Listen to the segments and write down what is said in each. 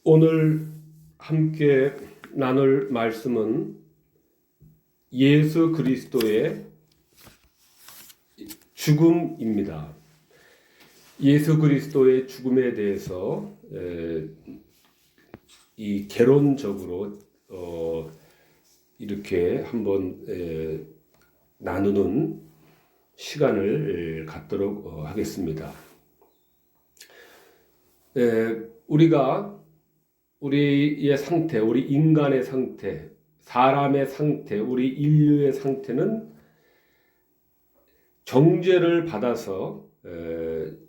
오늘 함께 나눌 말씀은 예수 그리스도의 죽음입니다. 예수 그리스도의 죽음에 대해서 이 개론적으로 이렇게 한번 나누는 시간을 갖도록 하겠습니다. 우리의 상태, 우리 인간의 상태, 사람의 상태, 우리 인류의 상태는 정죄를 받아서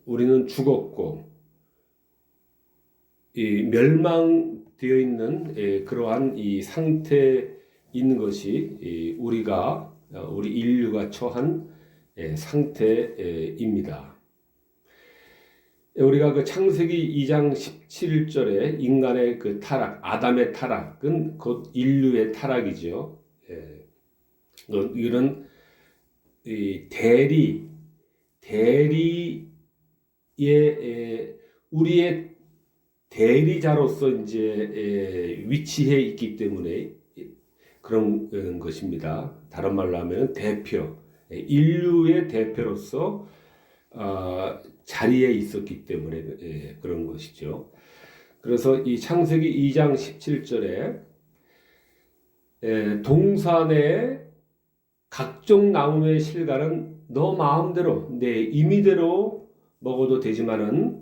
우리는 죽었고 이 멸망되어 있는 그러한 이 상태에 있는 것이 우리 인류가 처한 상태입니다. 우리가 그 창세기 2장 17절에 인간의 그 타락, 아담의 타락은 곧 인류의 타락이죠. 이런 우리의 대리자로서 이제 위치해 있기 때문에 그런 것입니다. 다른 말로 하면 대표, 인류의 대표로서 자리에 있었기 때문에 그런 것이죠. 그래서 이 창세기 2장 17절에 동산의 각종 나무의 실과는 너 마음대로 내 임의대로 먹어도 되지만은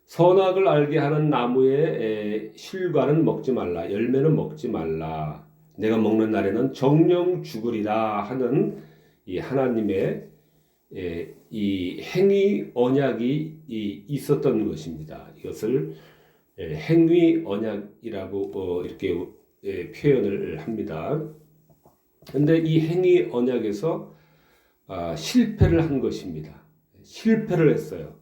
선악을 알게 하는 나무의 실과는 먹지 말라, 열매는 먹지 말라, 내가 먹는 날에는 정령 죽으리라 하는 이 하나님의 이 행위 언약이 있었던 것입니다. 이것을 행위 언약이라고 이렇게 표현을 합니다. 그런데 이 행위 언약에서 실패를 한 것입니다. 실패를 했어요.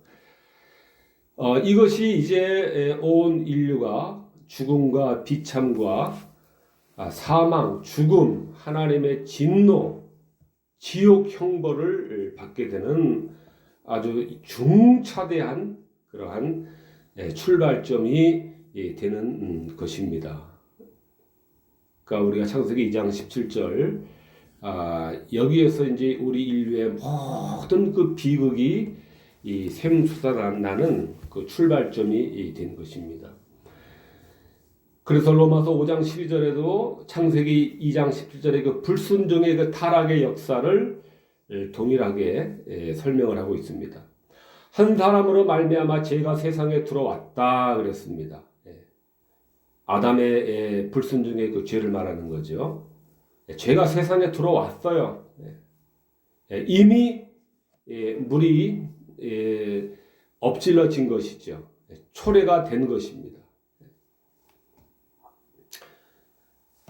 이것이 이제 온 인류가 죽음과 비참과 사망, 죽음, 하나님의 진노, 지옥 형벌을 받게 되는 아주 중차대한 그러한 출발점이 되는 것입니다. 그러니까 우리가 창세기 2장 17절 여기에서 이제 우리 인류의 모든 그 비극이 이 샘솟아나는 그 출발점이 된 것입니다. 그래서 로마서 5장 12절에도 창세기 2장 17절의 그 불순종의 그 타락의 역사를 동일하게 설명을 하고 있습니다. 한 사람으로 말미암아 죄가 세상에 들어왔다 그랬습니다. 아담의 불순종의 그 죄를 말하는 거죠. 죄가 세상에 들어왔어요. 이미 물이 엎질러진 것이죠. 초래가 된 것입니다.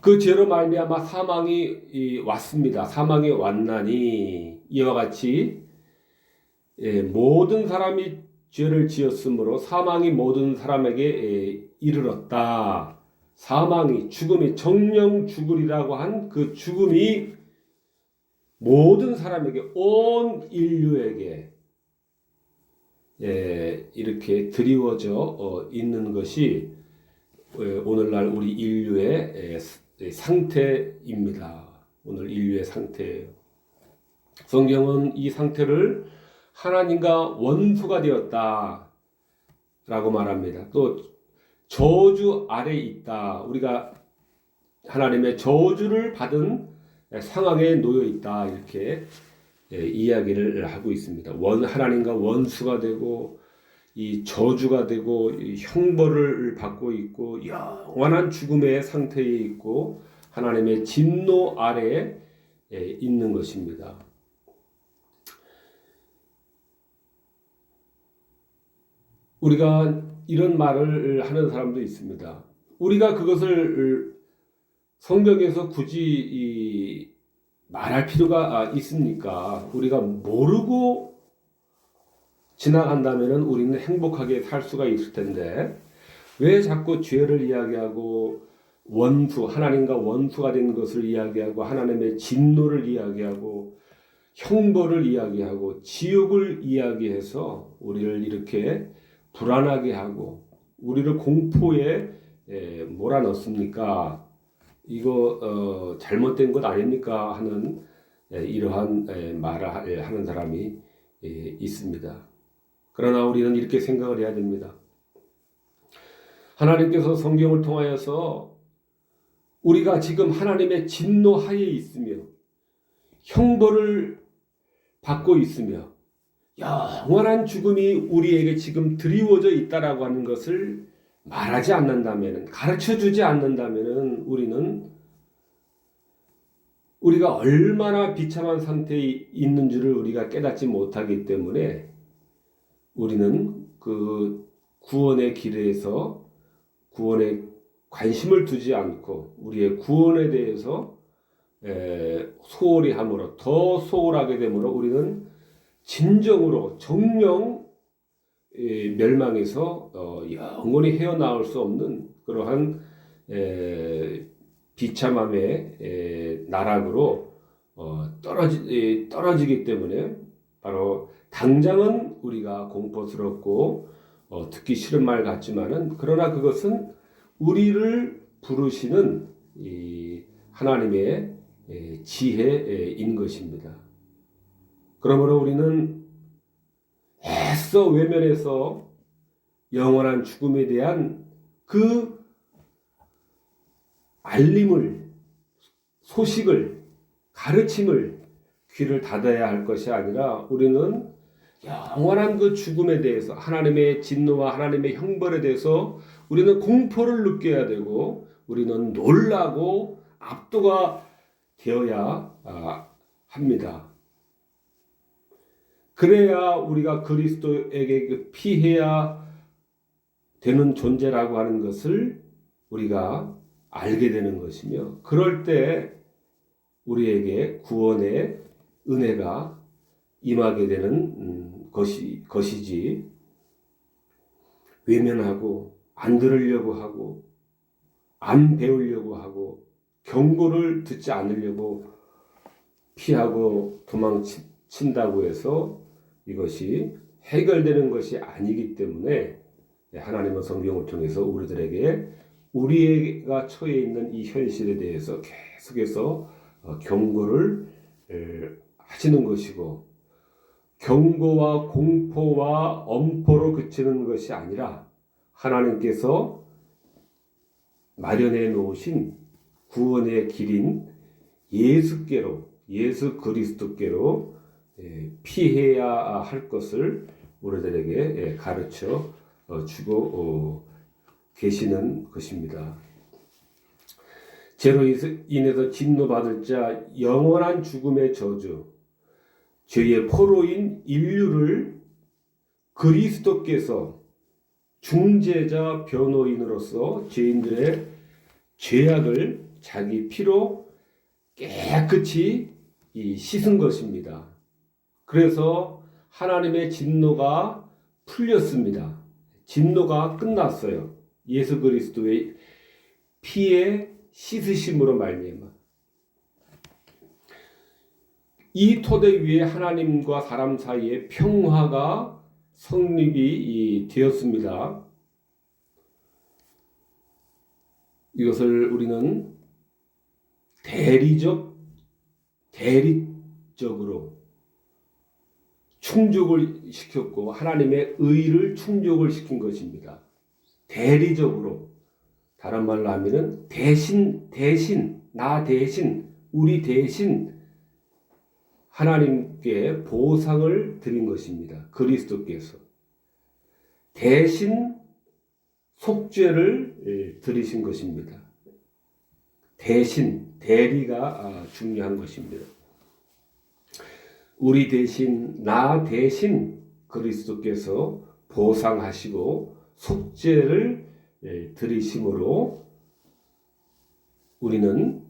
그 죄로 말미암아 사망이 왔습니다. 사망이 왔나니 이와 같이 모든 사람이 죄를 지었으므로 사망이 모든 사람에게 이르렀다. 사망이, 죽음이, 정령 죽으리라고 한 그 죽음이 모든 사람에게, 온 인류에게 이렇게 드리워져 있는 것이 오늘날 우리 인류의 상태입니다. 오늘 인류의 상태예요. 성경은 이 상태를 하나님과 원수가 되었다 라고 말합니다. 또 저주 아래 있다. 우리가 하나님의 저주를 받은 상황에 놓여 있다. 이렇게 이야기를 하고 있습니다. 하나님과 원수가 되고 이 저주가 되고 이 형벌을 받고 있고 영원한 죽음의 상태에 있고 하나님의 진노 아래에 있는 것입니다. 우리가 이런 말을 하는 사람도 있습니다. 우리가 그것을 성경에서 굳이 말할 필요가 있습니까? 우리가 모르고 지나간다면 우리는 행복하게 살 수가 있을 텐데 왜 자꾸 죄를 이야기하고 하나님과 원수가 된 것을 이야기하고 하나님의 진노를 이야기하고 형벌을 이야기하고 지옥을 이야기해서 우리를 이렇게 불안하게 하고 우리를 공포에 몰아넣습니까? 이거 잘못된 것 아닙니까? 하는 이러한 말을 하는 사람이 있습니다. 그러나 우리는 이렇게 생각을 해야 됩니다. 하나님께서 성경을 통하여서 우리가 지금 하나님의 진노하에 있으며 형벌을 받고 있으며 영원한 죽음이 우리에게 지금 드리워져 있다라고 하는 것을 말하지 않는다면, 가르쳐주지 않는다면 우리는 우리가 얼마나 비참한 상태에 있는 줄을 우리가 깨닫지 못하기 때문에 우리는 그 구원의 길에서 구원에 관심을 두지 않고 우리의 구원에 대해서 소홀히 함으로 더 소홀하게 되므로 우리는 진정으로 정령 멸망에서 영원히 헤어나올 수 없는 그러한 비참함의 나락으로 떨어지기 때문에 바로 당장은 우리가 공포스럽고 듣기 싫은 말 같지만은 그러나 그것은 우리를 부르시는 이 하나님의 지혜인 것입니다. 그러므로 우리는 애써 외면해서 영원한 죽음에 대한 그 알림을, 소식을, 가르침을 귀를 닫아야 할 것이 아니라 우리는 영원한 그 죽음에 대해서 하나님의 진노와 하나님의 형벌에 대해서 우리는 공포를 느껴야 되고 우리는 놀라고 압도가 되어야 합니다. 그래야 우리가 그리스도에게 피해야 되는 존재라고 하는 것을 우리가 알게 되는 것이며 그럴 때 우리에게 구원의 은혜가 임하게 되는 것이지 외면하고 안 들으려고 하고 안 배우려고 하고 경고를 듣지 않으려고 피하고 도망친다고 해서 이것이 해결되는 것이 아니기 때문에 하나님은 성경을 통해서 우리들에게 우리가 처해 있는 이 현실에 대해서 계속해서 경고를 하시는 것이고 경고와 공포와 엄포로 그치는 것이 아니라 하나님께서 마련해 놓으신 구원의 길인 예수께로 예수 그리스도께로 피해야 할 것을 우리들에게 가르쳐 주고 계시는 것입니다. 죄로 인해서 진노받을 자 영원한 죽음의 저주 죄의 포로인 인류를 그리스도께서 중재자 변호인으로서 죄인들의 죄악을 자기 피로 깨끗이 씻은 것입니다. 그래서 하나님의 진노가 풀렸습니다. 진노가 끝났어요. 예수 그리스도의 피의 씻으심으로 말미암아 이 토대 위에 하나님과 사람 사이에 평화가 성립이 되었습니다. 이것을 우리는 대리적으로 충족을 시켰고 하나님의 의를 충족을 시킨 것입니다. 대리적으로 다른 말로 하면은 나 대신 우리 대신 하나님께 보상을 드린 것입니다. 그리스도께서 대신 속죄를 드리신 것입니다. 대신 대리가 중요한 것입니다. 우리 대신 나 대신 그리스도께서 보상하시고 속죄를 드리심으로 우리는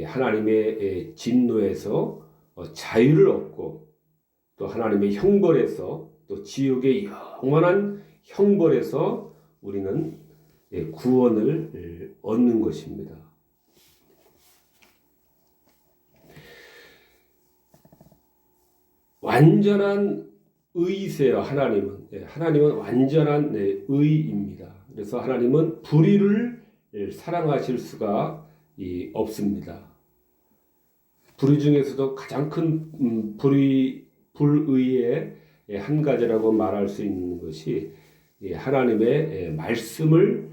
하나님의 진노에서 자유를 얻고 또 하나님의 형벌에서 또 지옥의 영원한 형벌에서 우리는 구원을 얻는 것입니다. 완전한 의이세요. 하나님은 완전한 의입니다. 그래서 하나님은 불의를 사랑하실 수가 없습니다. 불의 중에서도 가장 큰 불의의 한 가지라고 말할 수 있는 것이 하나님의 말씀을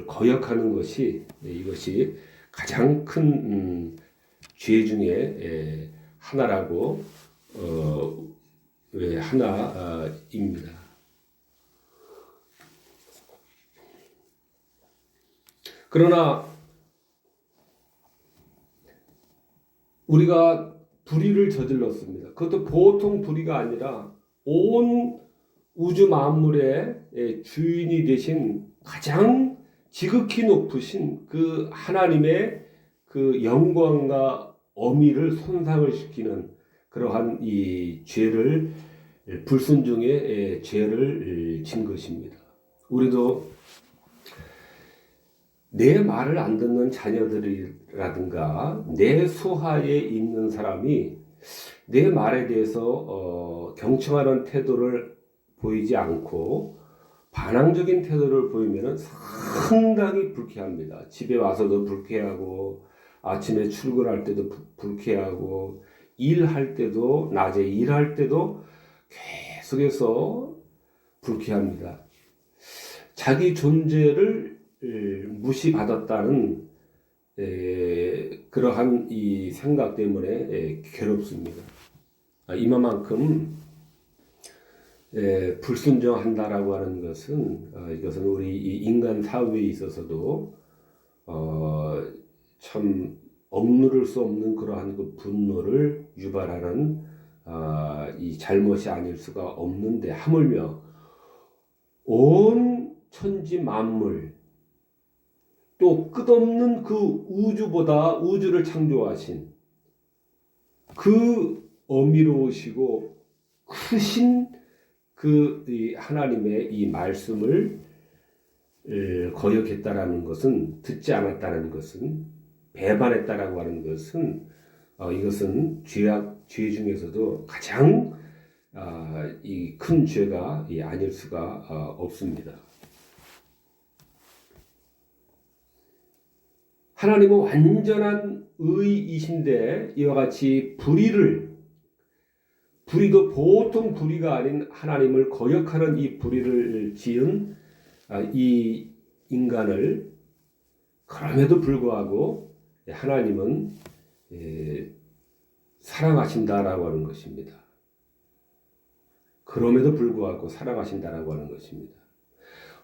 거역하는 것이 이것이 가장 큰 죄 중에 하나라고 하나입니다. 그러나 우리가 불의를 저질렀습니다. 그것도 보통 불의가 아니라 온 우주 만물의 주인이 되신 가장 지극히 높으신 그 하나님의 그 영광과 어미를 손상을 시키는 그러한 이 죄를 불순종의 죄를 진 것입니다. 우리도 내 말을 안 듣는 자녀들이라든가 내 수하에 있는 사람이 내 말에 대해서 경청하는 태도를 보이지 않고 반항적인 태도를 보이면 상당히 불쾌합니다. 집에 와서도 불쾌하고 아침에 출근할 때도 불쾌하고 일할 때도 낮에 일할 때도 계속해서 불쾌합니다. 자기 존재를 무시받았다는 그러한 이 생각 때문에 괴롭습니다. 이만큼 불순종한다라고 하는 것은 이것은 우리 이 인간 사회에 있어서도 참 억누를 수 없는 그러한 그 분노를 유발하는 이 잘못이 아닐 수가 없는데, 하물며 온 천지 만물 또 끝없는 그 우주를 창조하신 그 어미로우시고 크신 그 하나님의 이 말씀을 거역했다라는 것은, 듣지 않았다는 것은, 배반했다라고 하는 것은 이것은 죄 중에서도 가장 이 큰 죄가 아닐 수가 없습니다. 하나님은 완전한 의이신데 이와 같이 불의도 보통 불의가 아닌 하나님을 거역하는 이 불의를 지은 이 인간을, 그럼에도 불구하고 하나님은 사랑하신다라고 하는 것입니다. 그럼에도 불구하고 사랑하신다라고 하는 것입니다.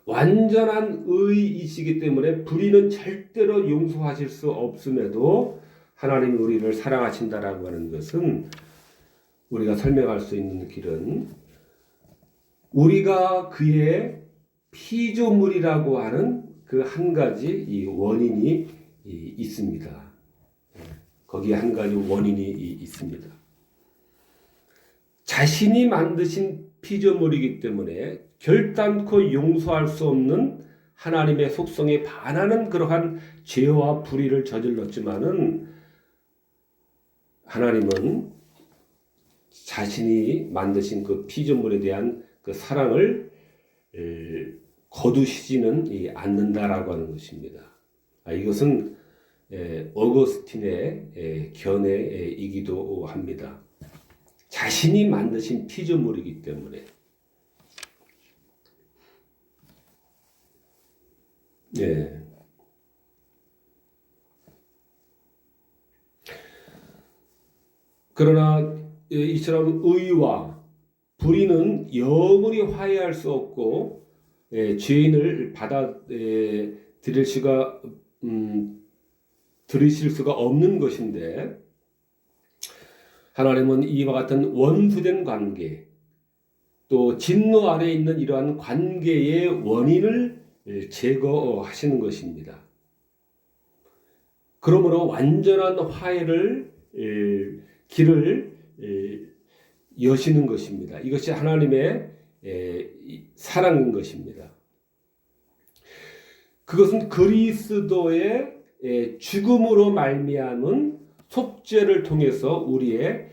완전한 의이시기 때문에 불의는 절대로 용서하실 수 없음에도 하나님이 우리를 사랑하신다라고 하는 것은, 우리가 설명할 수 있는 길은 우리가 그의 피조물이라고 하는 그 한 가지 이 원인이 있습니다. 거기에 한 가지 원인이 있습니다. 자신이 만드신 피조물이기 때문에 결단코 용서할 수 없는 하나님의 속성에 반하는 그러한 죄와 불의를 저질렀지만은, 하나님은 자신이 만드신 그 피조물에 대한 그 사랑을 거두시지는 않는다라고 하는 것입니다. 이것은 어거스틴의 견해이기도 합니다. 자신이 만드신 피조물이기 때문에. 그러나 이처럼 의와 불의는 영원히 화해할 수 없고 죄인을 들으실 수가 없는 것인데, 하나님은 이와 같은 원수된 관계, 또 진노 아래에 있는 이러한 관계의 원인을 제거하시는 것입니다. 그러므로 완전한 화해를 길을 여시는 것입니다. 이것이 하나님의 사랑인 것입니다. 그것은 그리스도의 죽음으로 말미암은 속죄를 통해서 우리의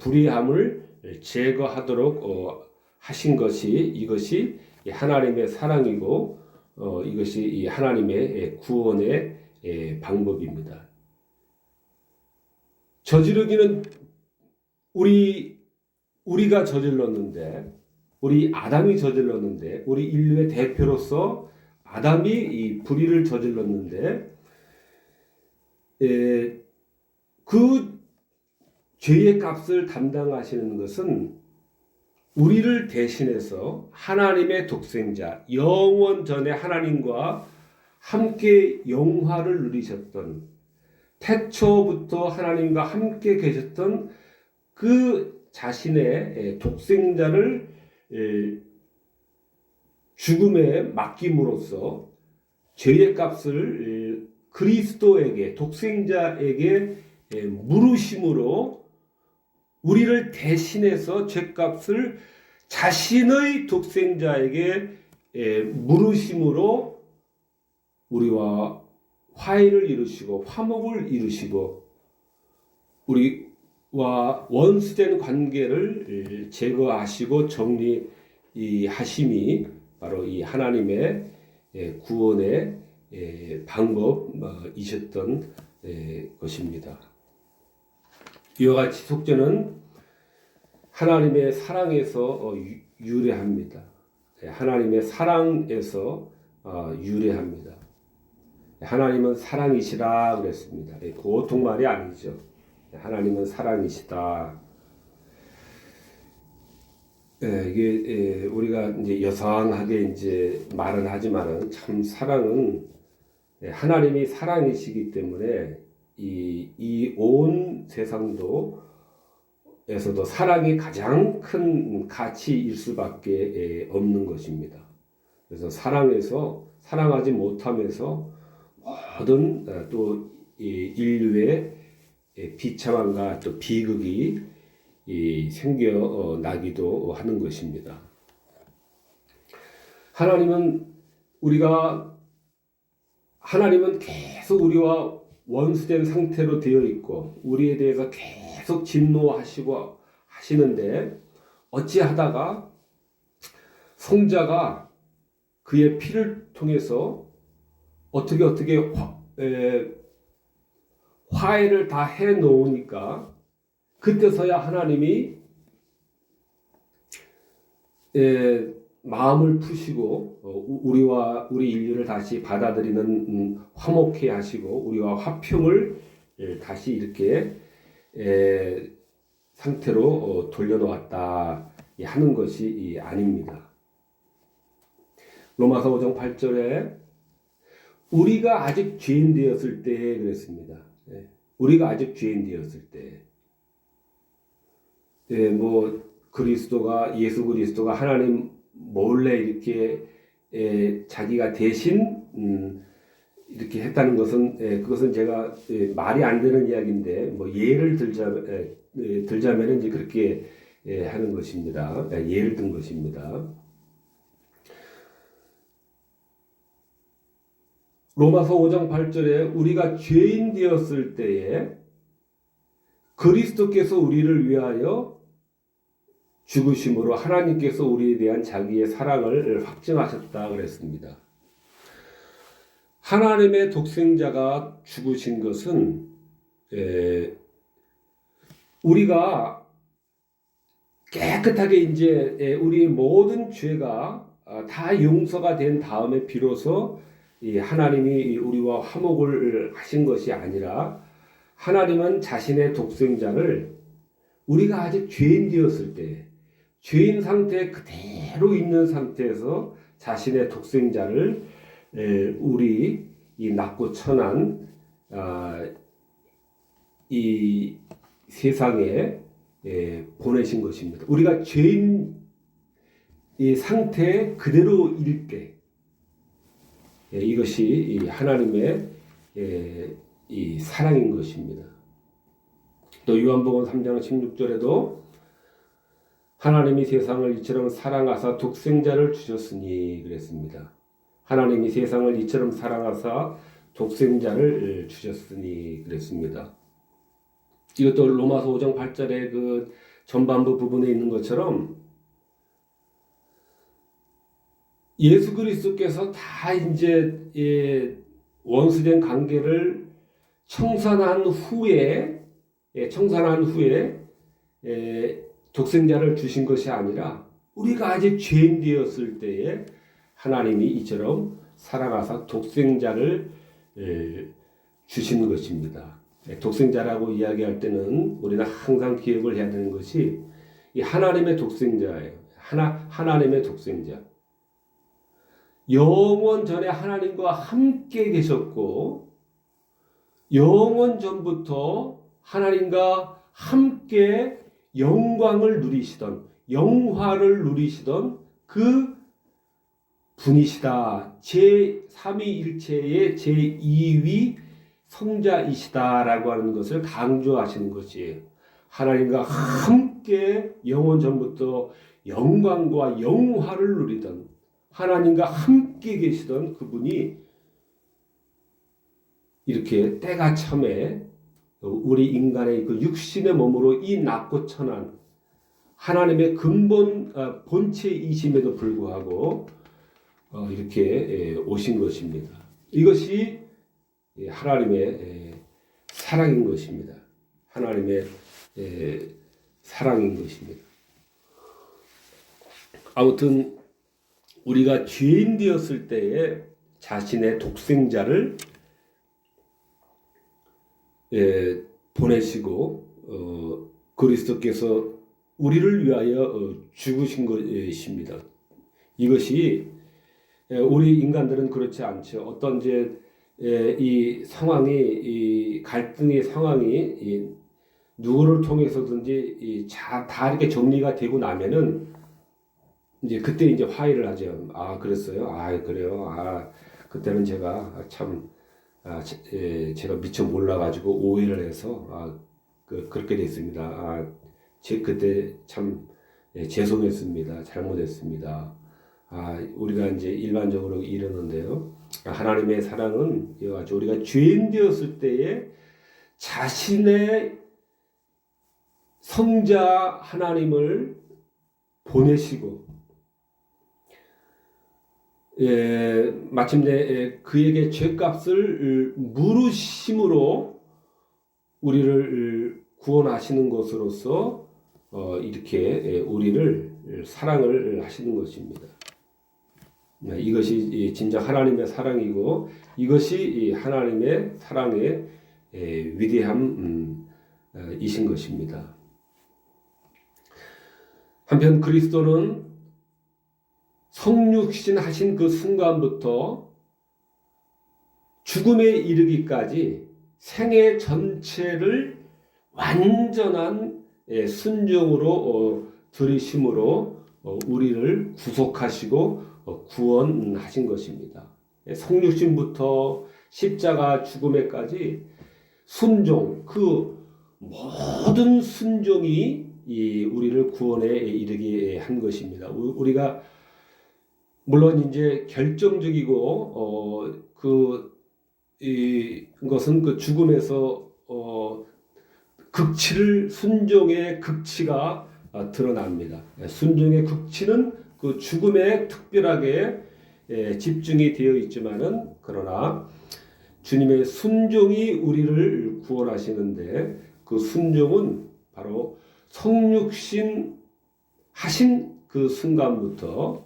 불의함을 제거하도록 하신 것이, 이것이 하나님의 사랑이고 이것이 이 하나님의 구원의 방법입니다. 저지르기는 우리가 저질렀는데, 우리 아담이 저질렀는데, 우리 인류의 대표로서 아담이 이 불의를 저질렀는데, 그 죄의 값을 담당하시는 것은 우리를 대신해서 하나님의 독생자, 영원 전에 하나님과 함께 영화를 누리셨던, 태초부터 하나님과 함께 계셨던 그 자신의 독생자를 죽음에 맡김으로써 죄의 값을 그리스도에게, 독생자에게 물으심으로 우리를 대신해서 죄값을 자신의 독생자에게 물으심으로 우리와 화해를 이루시고 화목을 이루시고 우리와 원수된 관계를 제거하시고 정리하심이 바로 이 하나님의 구원의 방법이셨던 것입니다. 이와 같이 속죄는 하나님의 사랑에서 유래합니다. 하나님의 사랑에서 유래합니다. 하나님은 사랑이시라 그랬습니다. 보통 말이 아니죠. 하나님은 사랑이시다. 이게 우리가 이제 여상하게 이제 말은 하지만은 참 사랑은 하나님이 사랑이시기 때문에 이 온 세상도 에서도 사랑이 가장 큰 가치일 수밖에 없는 것입니다. 그래서 사랑하지 못하면서 모든 또 인류의 비참함과 또 비극이 생겨나기도 하는 것입니다. 하나님은 계속 우리와 원수된 상태로 되어 있고 우리에 대해서 계속 진노하시고 하시는데 어찌하다가 성자가 그의 피를 통해서 어떻게 화해를 다 해놓으니까 그때서야 하나님이 마음을 푸시고 우리 인류를 다시 받아들이는 화목해 하시고 우리와 화평을 다시 이렇게 상태로 돌려놓았다 하는 것이 아닙니다. 로마서 5장 8절에 우리가 아직 죄인 되었을 때 그랬습니다. 우리가 아직 죄인 되었을 때 예수 그리스도가 하나님 몰래 이렇게 자기가 대신 이렇게 했다는 것은 그것은 제가 말이 안 되는 이야기인데 예를 들자면 이제 그렇게 하는 것입니다. 예를 든 것입니다. 로마서 5장 8절에 우리가 죄인 되었을 때에 그리스도께서 우리를 위하여 죽으심으로 하나님께서 우리에 대한 자기의 사랑을 확증하셨다 그랬습니다. 하나님의 독생자가 죽으신 것은 우리가 깨끗하게 이제 우리의 모든 죄가 다 용서가 된 다음에 비로소 하나님이 우리와 화목을 하신 것이 아니라 하나님은 자신의 독생자를 우리가 아직 죄인 되었을 때 죄인 상태에 그대로 있는 상태에서 자신의 독생자를 우리 이 낮고 천한 이 세상에 보내신 것입니다. 우리가 죄인 이 상태에 그대로일 때 이것이 하나님의 이 사랑인 것입니다. 또 요한복음 3장 16절에도 하나님이 세상을 이처럼 사랑하사 독생자를 주셨으니 그랬습니다. 하나님이 세상을 이처럼 사랑하사 독생자를 주셨으니 그랬습니다. 이것도 로마서 5장 8절의 그 전반부 부분에 있는 것처럼 예수 그리스도께서 다 이제 원수된 관계를 청산한 후에 독생자를 주신 것이 아니라 우리가 아직 죄인 되었을 때에 하나님이 이처럼 사랑하사 독생자를 주신 것입니다. 독생자라고 이야기할 때는 우리는 항상 기억을 해야 되는 것이 이 하나님의 독생자예요. 하나님의 독생자. 영원 전에 하나님과 함께 계셨고 영원 전부터 하나님과 함께 영광을 누리시던 영화를 누리시던 그 분이시다. 제3위일체의 제2위 성자이시다라고 하는 것을 강조하시는 것이에요. 하나님과 함께 영원 전부터 영광과 영화를 누리던 하나님과 함께 계시던 그분이 이렇게 때가 참에 우리 인간의 그 육신의 몸으로 이 낮고 천한 하나님의 근본 본체이심에도 불구하고 이렇게 오신 것입니다. 이것이 하나님의 사랑인 것입니다. 하나님의 사랑인 것입니다. 아무튼 우리가 죄인 되었을 때에 자신의 독생자를 보내시고 그리스도께서 우리를 위하여 죽으신 것입니다. 이것이 우리 인간들은 그렇지 않죠. 어떤 이 상황이 이 갈등의 상황이 누구를 통해서든지 다 이렇게 정리가 되고 나면은 이제 그때 이제 화해를 하죠. 아 그랬어요. 아 그래요. 아 그때는 제가 참 제가 미처 몰라가지고 오해를 해서 그렇게 됐습니다. 그때 참 죄송했습니다. 잘못했습니다. 우리가 이제 일반적으로 이러는데요. 하나님의 사랑은 아주 우리가 죄인 되었을 때에 자신의 성자 하나님을 보내시고 마침내 그에게 죄값을 물으심으로 우리를 구원하시는 것으로서 이렇게 우리를 사랑을 하시는 것입니다. 이것이 진짜 하나님의 사랑이고 이것이 하나님의 사랑의 위대함이신 것입니다. 한편 그리스도는 성육신 하신 그 순간부터 죽음에 이르기까지 생애 전체를 완전한 순종으로 들이심으로 우리를 구속하시고 구원하신 것입니다. 성육신부터 십자가 죽음에까지 순종, 그 모든 순종이 우리를 구원에 이르게 한 것입니다. 우리가 물론 이제 결정적이고 이것은 그 죽음에서 순종의 극치가 드러납니다. 순종의 극치는 그 죽음에 특별하게 집중이 되어 있지만은 그러나 주님의 순종이 우리를 구원하시는데 그 순종은 바로 성육신 하신 그 순간부터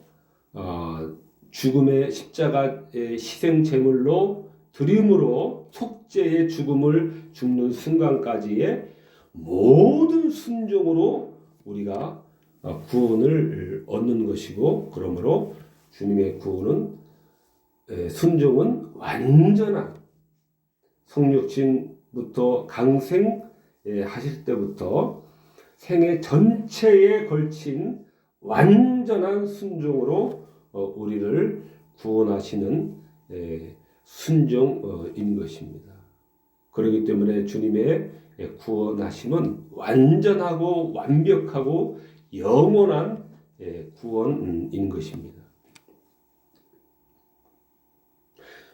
죽음의 십자가의 희생 제물로 드림으로 속죄의 죽음을 죽는 순간까지의 모든 순종으로 우리가 구원을 얻는 것이고 그러므로 주님의 구원은 순종은 완전한 성육신부터 강생 하실 때부터 생애 전체에 걸친 완전한 순종으로 우리를 구원하시는 순종인 것입니다. 그렇기 때문에 주님의 구원하심은 완전하고 완벽하고 영원한 구원인 것입니다.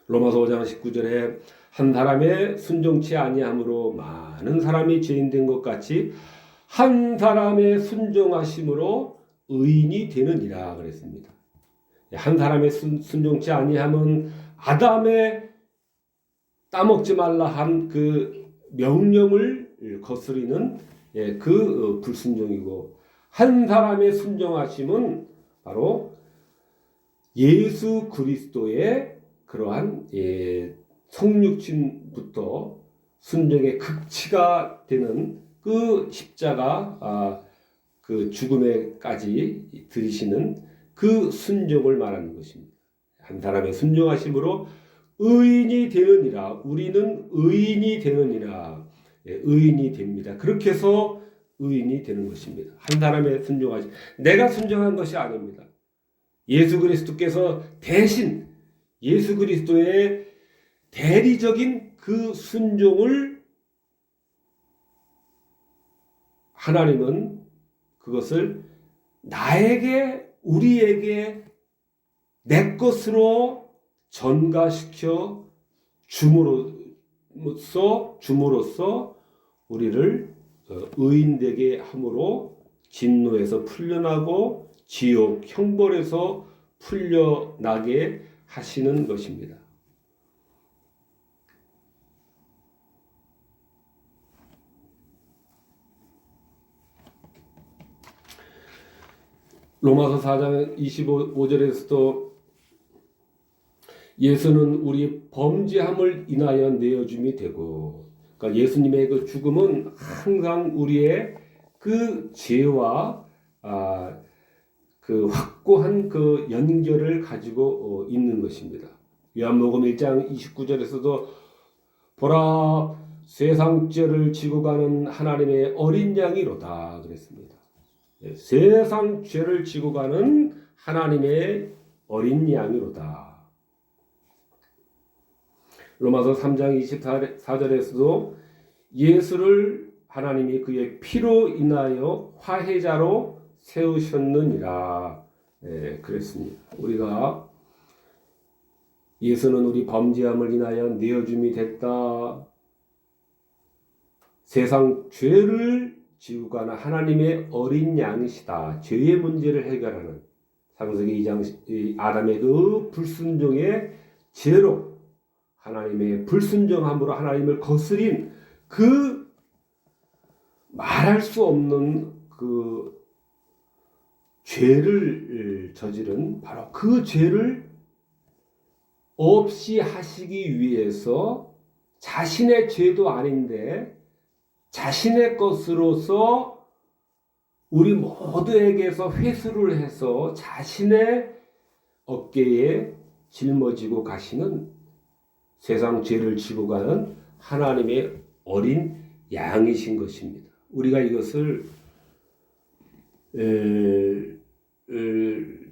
로마서 5장 19절에 한 사람의 순종치 아니함으로 많은 사람이 죄인 된 것 같이 한 사람의 순종하심으로 의인이 되느니라 그랬습니다. 한 사람의 순종치 아니함은 아담의 따먹지 말라 한 그 명령을 거스리는 그 불순종이고, 한 사람의 순종하심은 바로 예수 그리스도의 그러한 성육신부터 순종의 극치가 되는 그 십자가 그 죽음에까지 들이시는 그 순종을 말하는 것입니다. 한 사람의 순종하심으로 의인이 되느니라. 우리는 의인이 되느니라. 의인이 됩니다. 그렇게 해서 의인이 되는 것입니다. 한 사람의 순종하심. 내가 순종한 것이 아닙니다. 예수 그리스도께서 대신 예수 그리스도의 대리적인 그 순종을 하나님은 그것을 나에게, 우리에게 내 것으로 전가시켜 줌으로써 우리를 의인되게 함으로 진노에서 풀려나고 지옥 형벌에서 풀려나게 하시는 것입니다. 로마서 4장 25절에서도 예수는 우리 범죄함을 인하여 내어줌이 되고, 그러니까 예수님의 그 죽음은 항상 우리의 그 죄와 그 확고한 그 연결을 가지고 있는 것입니다. 요한복음 1장 29절에서도 보라 세상 죄를 지고 가는 하나님의 어린 양이로다 그랬습니다. 세상 죄를 지고 가는 하나님의 어린 양이로다. 로마서 3장 24절에서도 예수를 하나님이 그의 피로 인하여 화해자로 세우셨느니라 그랬습니다. 우리가 예수는 우리 범죄함을 인하여 내어줌이 됐다. 세상 죄를 지고 가는 하나님의 어린 양이시다. 죄의 문제를 해결하는 창세기 2장 아담의 그 불순종의 죄로 하나님의 불순종함으로 하나님을 거스린 그 말할 수 없는 그 죄를 저지른 바로 그 죄를 없이 하시기 위해서 자신의 죄도 아닌데 자신의 것으로서 우리 모두에게서 회수를 해서 자신의 어깨에 짊어지고 가시는 세상 죄를 지고 가는 하나님의 어린 양이신 것입니다. 우리가 이것을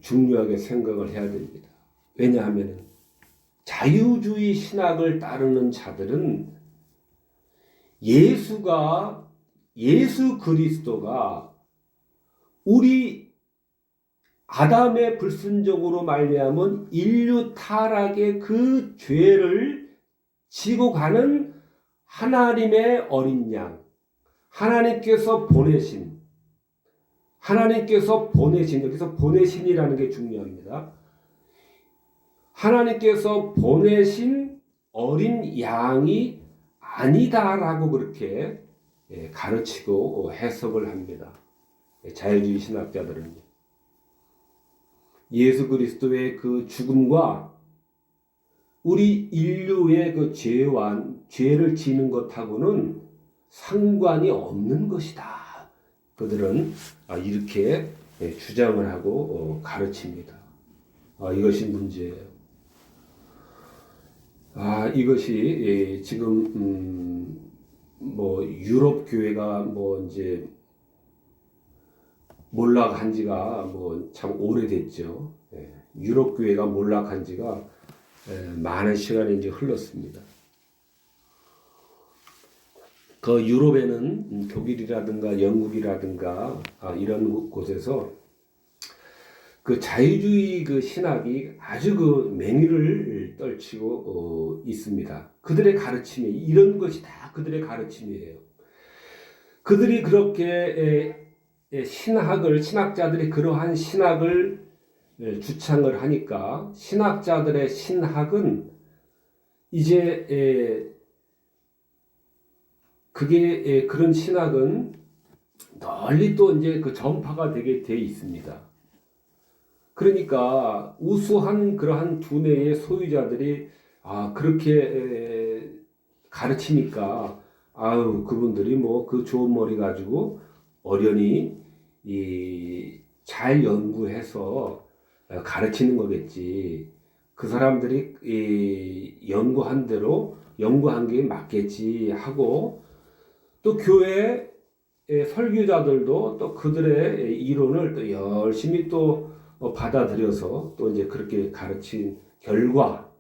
중요하게 생각을 해야 됩니다. 왜냐하면 자유주의 신학을 따르는 자들은 예수 그리스도가 우리 아담의 불순종으로 말미암은 인류 타락의 그 죄를 지고 가는 하나님의 어린 양, 하나님께서 보내신, 여기서 보내신이라는 게 중요합니다. 하나님께서 보내신 어린 양이 아니다라고 그렇게 가르치고 해석을 합니다. 자유주의 신학자들은요. 예수 그리스도의 그 죽음과 우리 인류의 그 죄를 지는 것하고는 상관이 없는 것이다. 그들은 이렇게 주장을 하고 가르칩니다. 이것이 문제예요. 이것이 지금 뭐 유럽 교회가 뭐 이제 몰락한 지가 뭐 참 오래됐죠. 유럽 교회가 몰락한 지가 많은 시간이 이제 흘렀습니다. 그 유럽에는 독일이라든가 영국이라든가 이런 곳에서 그 자유주의 그 신학이 아주 그 맹위를 떨치고 있습니다. 그들의 가르침이 이런 것이 다 그들의 가르침이에요. 그들이 그렇게 신학자들이 그러한 신학을 주창을 하니까 신학자들의 신학은 이제 그게 그런 신학은 널리 또 이제 그 전파가 되게 돼 있습니다. 그러니까 우수한 그러한 두뇌의 소유자들이 그렇게 가르치니까 그분들이 뭐 그 좋은 머리 가지고 어련히 잘 연구해서 가르치는 거겠지. 그 사람들이 연구한 대로 연구한 게 맞겠지 하고, 또 교회 설교자들도 또 그들의 이론을 또 열심히 또 받아들여서 또 이제 그렇게 가르친 결과,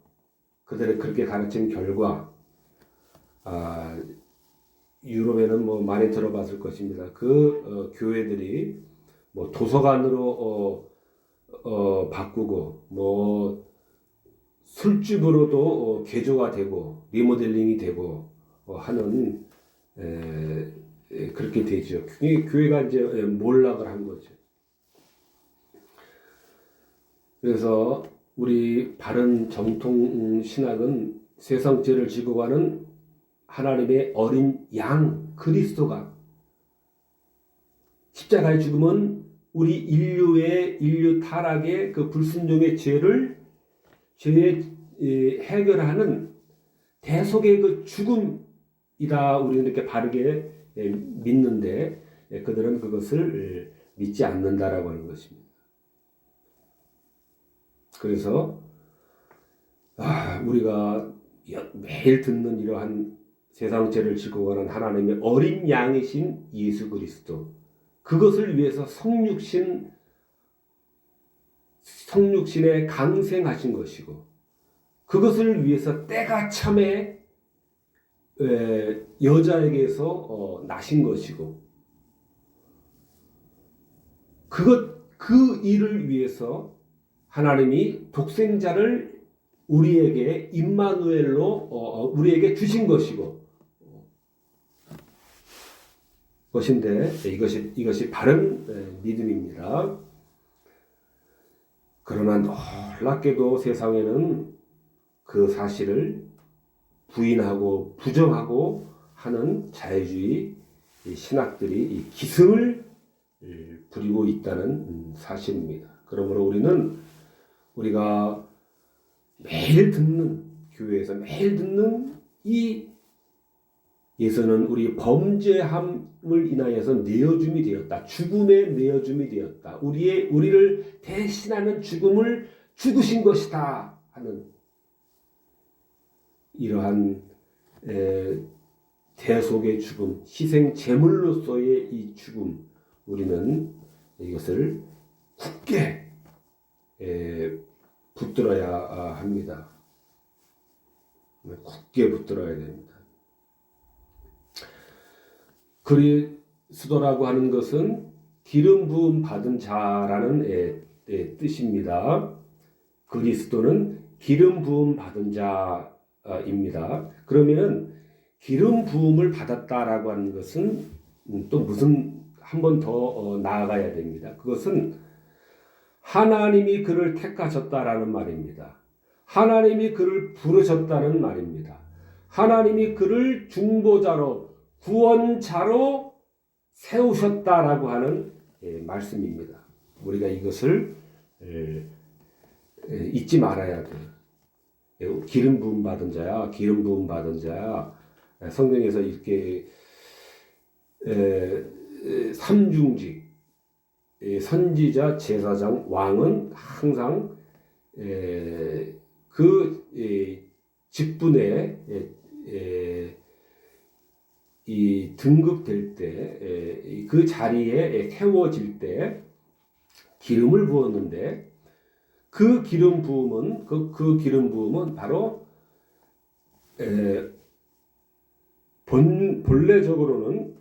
그들의 그렇게 가르친 결과, 유럽에는 뭐 많이 들어봤을 것입니다. 교회들이 뭐 도서관으로 바꾸고, 뭐 술집으로도 개조가 되고 리모델링이 되고 하는 그렇게 되죠. 교회가 이제 몰락을 한 거죠. 그래서 우리 바른 정통 신학은 세상죄를 지고 가는 하나님의 어린 양 그리스도가 십자가의 죽음은 우리 인류 타락의 그 불순종의 죄의 해결하는 대속의 그 죽음이다. 우리는 이렇게 바르게 믿는데 그들은 그것을 믿지 않는다라고 하는 것입니다. 그래서 우리가 매일 듣는 이러한 세상죄를 지고 가는 하나님의 어린 양이신 예수 그리스도, 그것을 위해서 성육신에 강생하신 것이고, 그것을 위해서 때가 참에 여자에게서 나신 것이고, 그 일을 위해서 하나님이 독생자를 우리에게 임마누엘로 우리에게 주신 것인데, 이것이 바른 믿음입니다. 그러나 놀랍게도 세상에는 그 사실을 부인하고 부정하고 하는 자유주의 신학들이 기승을 부리고 있다는 사실입니다. 그러므로 우리가 매일 듣는, 교회에서 매일 듣는 이 예수는 우리 범죄함을 인하여서 내어줌이 되었다. 죽음에 내어줌이 되었다. 우리를 대신하는 죽음을 죽으신 것이다 하는 이러한 대속의 죽음, 희생 제물로서의 이 죽음, 우리는 이것을 굳게 붙들어야 합니다. 굳게 붙들어야 됩니다. 그리스도라고 하는 것은 기름 부음 받은 자라는 뜻입니다. 그리스도는 기름 부음 받은 자입니다. 그러면은 기름 부음을 받았다라고 하는 것은 또 무슨 한 번 더 나아가야 됩니다. 그것은 하나님이 그를 택하셨다라는 말입니다. 하나님이 그를 부르셨다는 말입니다. 하나님이 그를 중보자로, 구원자로 세우셨다라고 하는 말씀입니다. 우리가 이것을 잊지 말아야 돼요. 기름 부음 받은 자야, 기름 부음 받은 자야. 성경에서 이렇게 삼중직, 선지자, 제사장, 왕은 항상 그 직분에 이 등급될 때, 그 자리에 세워질 때 기름을 부었는데, 그 기름 부음은 바로 본래적으로는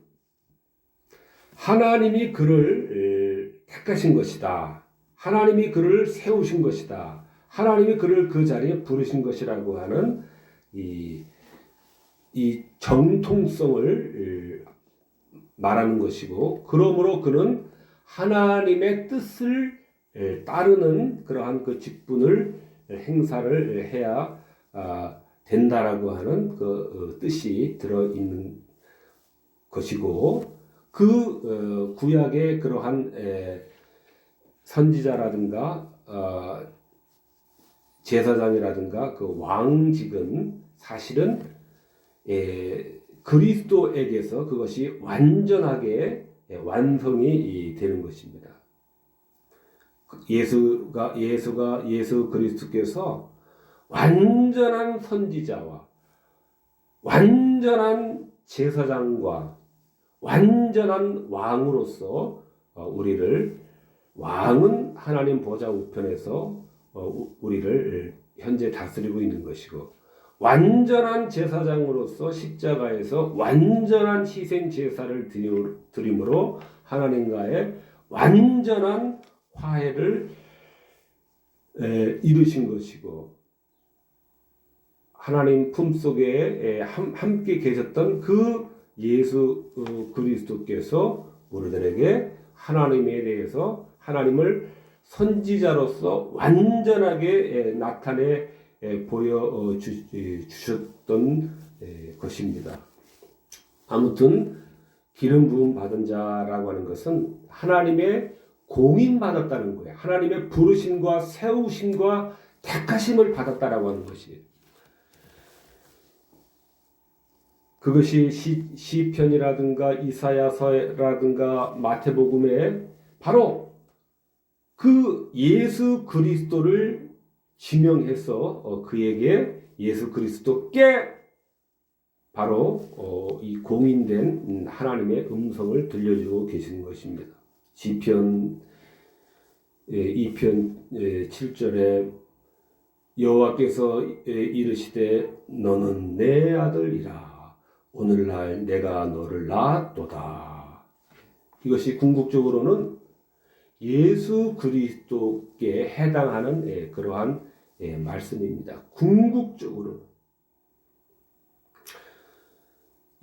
하나님이 그를 택하신 것이다. 하나님이 그를 세우신 것이다. 하나님이 그를 그 자리에 부르신 것이라고 하는 이 정통성을 말하는 것이고, 그러므로 그는 하나님의 뜻을 따르는 그러한 그 직분을 행사를 해야 된다라고 하는 그 뜻이 들어 있는 것이고, 그 구약의 그러한 선지자라든가 제사장이라든가 그 왕직은 사실은 그리스도에게서 그것이 완전하게 완성이 되는 것입니다. 예수 그리스도께서 완전한 선지자와 완전한 제사장과 완전한 왕으로서 우리를, 왕은 하나님 보좌 우편에서 우리를 현재 다스리고 있는 것이고, 완전한 제사장으로서 십자가에서 완전한 희생 제사를 드림으로 하나님과의 완전한 화해를 이루신 것이고, 하나님 품속에 함께 계셨던 그 예수 그리스도께서 우리들에게 하나님에 대해서 하나님을 선지자로서 완전하게 나타내 보여주셨던 것입니다. 아무튼 기름 부음 받은 자라고 하는 것은 하나님의 공인 받았다는 거예요. 하나님의 부르심과 세우심과 택하심을 받았다라고 하는 것이에요. 그것이 시편이라든가 이사야서라든가 마태복음에 바로 그 예수 그리스도를 지명해서 그에게 예수 그리스도께 바로 이 공인된 하나님의 음성을 들려주고 계시는 것입니다. 시편 2편 7절에 여호와께서 이르시되 너는 내 아들이라 오늘날 내가 너를 낳았도다. 이것이 궁극적으로는 예수 그리스도께 해당하는 그러한 말씀입니다. 궁극적으로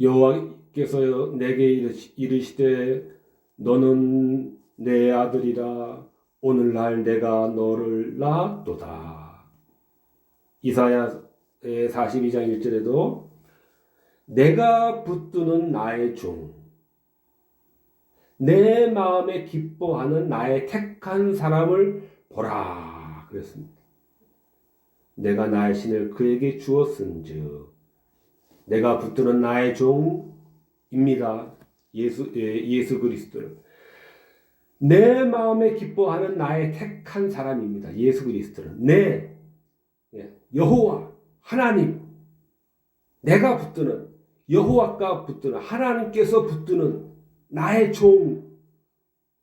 여호와께서 내게 이르시되 너는 내 아들이라 오늘날 내가 너를 낳았도다. 이사야 42장 1절에도 내가 붙드는 나의 종, 내 마음에 기뻐하는 나의 택한 사람을 보라 그랬습니다. 내가 나의 신을 그에게 주었은즉, 내가 붙드는 나의 종입니다. 예수 그리스도를 내 마음에 기뻐하는 나의 택한 사람입니다. 예수 그리스도는 여호와 하나님, 내가 붙드는 여호와가 붙드는 하나님께서 붙드는 나의 종